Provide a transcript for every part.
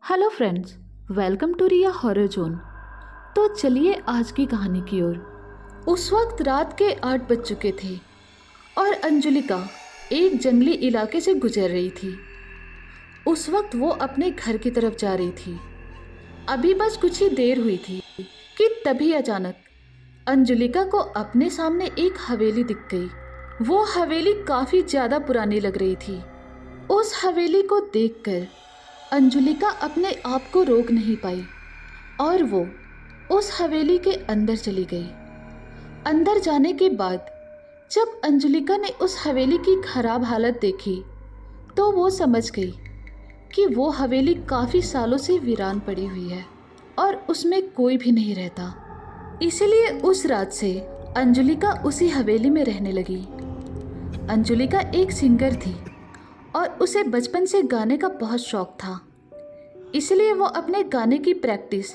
Hello friends, welcome to Riya horror zone. तो चलिए आज की कहानी की ओर। उस वक्त रात के 8 बज चुके थे और अंजुलिका एक जंगली इलाके से गुजर रही थी। उस वक्त वो अपने घर की तरफ जा रही थी। अभी बस कुछ ही देर हुई थी कि तभी अचानक अंजुलिका को अपने सामने एक हवेली दिख गई। वो हवेली काफ़ी ज़्यादा पुरानी लग रही थी। उस हवेली को देखकर अंजुलिका अपने आप को रोक नहीं पाई और वो उस हवेली के अंदर चली गई। अंदर जाने के बाद जब अंजुलिका ने उस हवेली की खराब हालत देखी तो वो समझ गई कि वो हवेली काफ़ी सालों से वीरान पड़ी हुई है और उसमें कोई भी नहीं रहता। इसीलिए उस रात से अंजुलिका उसी हवेली में रहने लगी। अंजुलिका एक सिंगर थी और उसे बचपन से गाने का बहुत शौक था, इसलिए वो अपने गाने की प्रैक्टिस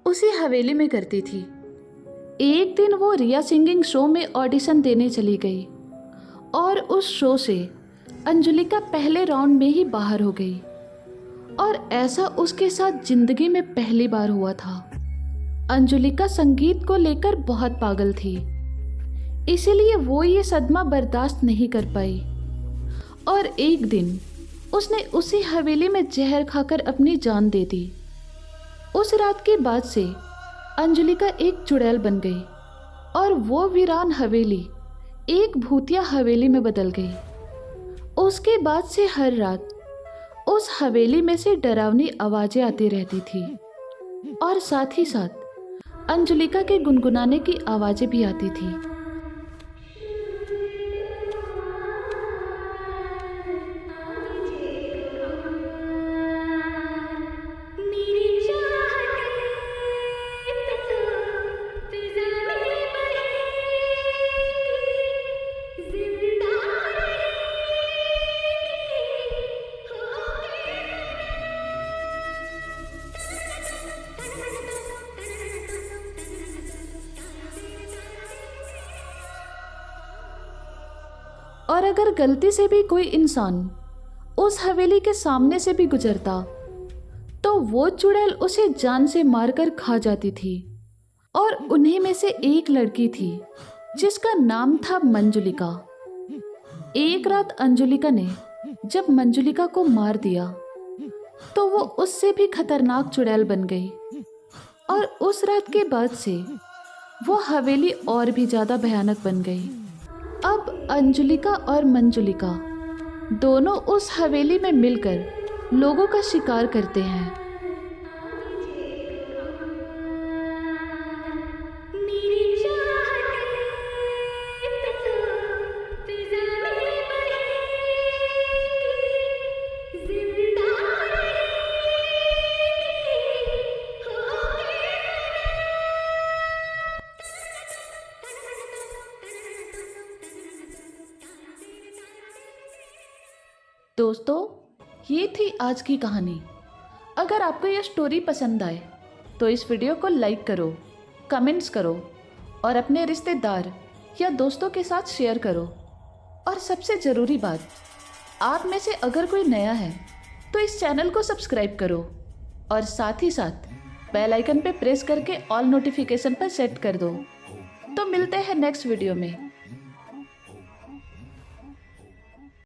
उसी हवेली में करती थी। एक दिन वो रिया सिंगिंग शो में ऑडिशन देने चली गई और उस शो से अंजुलिका पहले राउंड में ही बाहर हो गई और ऐसा उसके साथ जिंदगी में पहली बार हुआ था। अंजुलिका संगीत को लेकर बहुत पागल थी, इसीलिए वो ये सदमा बर्दाश्त नहीं कर पाई और एक दिन उसने उसी हवेली में जहर खाकर अपनी जान दे दी। उस रात के बाद से अंजुलिका एक चुड़ैल बन गई और वो वीरान हवेली एक भूतिया हवेली में बदल गई। उसके बाद से हर रात उस हवेली में से डरावनी आवाज़ें आती रहती थी और साथ ही साथ अंजुलिका के गुनगुनाने की आवाज़ें भी आती थी। और अगर गलती से भी कोई इंसान उस हवेली के सामने से भी गुजरता तो वो चुड़ैल उसे जान से मारकर खा जाती थी। और उन्हीं में से एक लड़की थी जिसका नाम था मंजुलिका। एक रात अंजुलिका ने जब मंजुलिका को मार दिया तो वो उससे भी खतरनाक चुड़ैल बन गई और उस रात के बाद से वो हवेली और भी ज़्यादा भयानक बन गई। अब अंजुलिका और मंजुलिका दोनों उस हवेली में मिलकर लोगों का शिकार करते हैं। दोस्तों, ये थी आज की कहानी। अगर आपको यह स्टोरी पसंद आए तो इस वीडियो को लाइक करो, कमेंट्स करो और अपने रिश्तेदार या दोस्तों के साथ शेयर करो। और सबसे ज़रूरी बात, आप में से अगर कोई नया है तो इस चैनल को सब्सक्राइब करो और साथ ही साथ बेल आइकन पे प्रेस करके ऑल नोटिफिकेशन पर सेट कर दो। तो मिलते हैं नेक्स्ट वीडियो में।